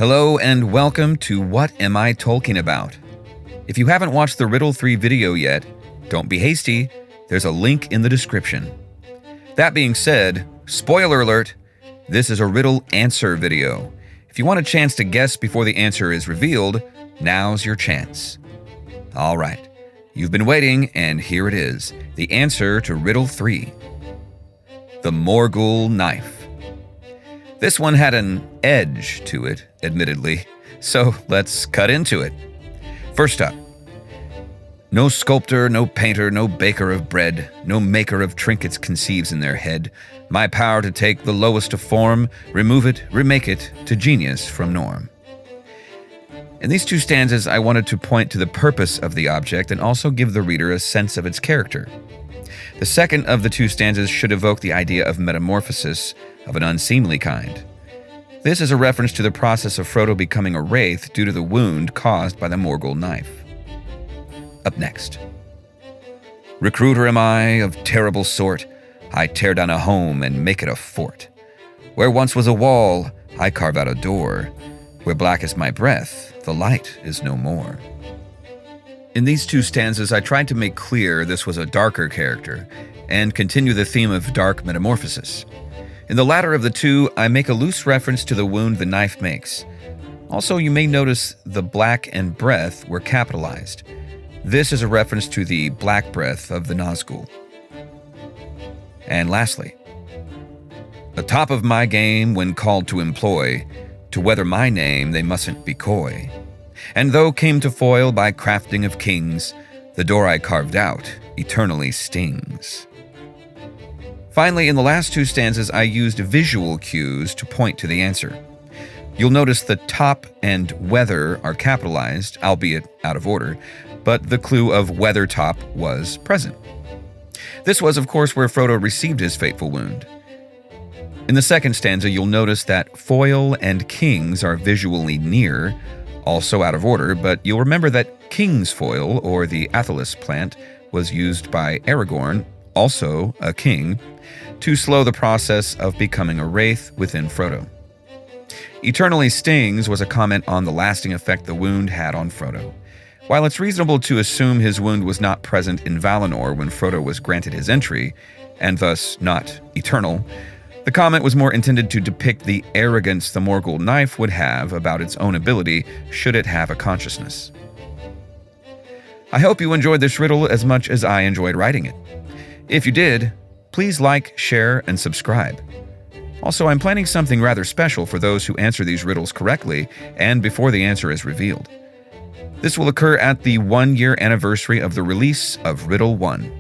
Hello and welcome to What Am I Tolkien About? If you haven't watched the Riddle 3 video yet, don't be hasty, there's a link in the description. That being said, spoiler alert, this is a riddle answer video. If you want a chance to guess before the answer is revealed, now's your chance. Alright, you've been waiting and here it is, the answer to Riddle 3. The Morgul Knife. This one had an edge to it, admittedly, so let's cut into it. First up, no sculptor, no painter, no baker of bread, no maker of trinkets conceives in their head my power to take the lowest of form, remove it, remake it, to genius from norm. In these two stanzas, I wanted to point to the purpose of the object and also give the reader a sense of its character. The second of the two stanzas should evoke the idea of metamorphosis of an unseemly kind. This is a reference to the process of Frodo becoming a wraith due to the wound caused by the Morgul knife. Up next. Recruiter am I, of terrible sort. I tear down a home and make it a fort. Where once was a wall, I carve out a door. Where black is my breath, the light is no more. In these two stanzas, I tried to make clear this was a darker character and continue the theme of dark metamorphosis. In the latter of the two, I make a loose reference to the wound the knife makes. Also, you may notice the black and breath were capitalized. This is a reference to the black breath of the Nazgul. And lastly, atop of my game when called to employ, to weather my name they mustn't be coy. And though came to foil by crafting of kings, the door I carved out eternally stings. Finally, in the last two stanzas, I used visual cues to point to the answer. You'll notice the top and weather are capitalized, albeit out of order, but the clue of weather top was present. This was, of course, where Frodo received his fateful wound. In the second stanza, you'll notice that foil and kings are visually near, also out of order, but you'll remember that king's foil, or the athelas plant, was used by Aragorn, also a king, to slow the process of becoming a wraith within Frodo. Eternally stings was a comment on the lasting effect the wound had on Frodo. While it's reasonable to assume his wound was not present in Valinor when Frodo was granted his entry, and thus not eternal, the comment was more intended to depict the arrogance the Morgul knife would have about its own ability should it have a consciousness. I hope you enjoyed this riddle as much as I enjoyed writing it. If you did, please like, share, and subscribe. Also, I'm planning something rather special for those who answer these riddles correctly and before the answer is revealed. This will occur at the 1-year anniversary of the release of Riddle 1.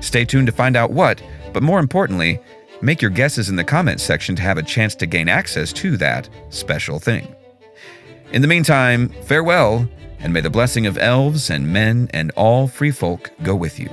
Stay tuned to find out what, but more importantly, make your guesses in the comments section to have a chance to gain access to that special thing. In the meantime, farewell, and may the blessing of elves and men and all free folk go with you.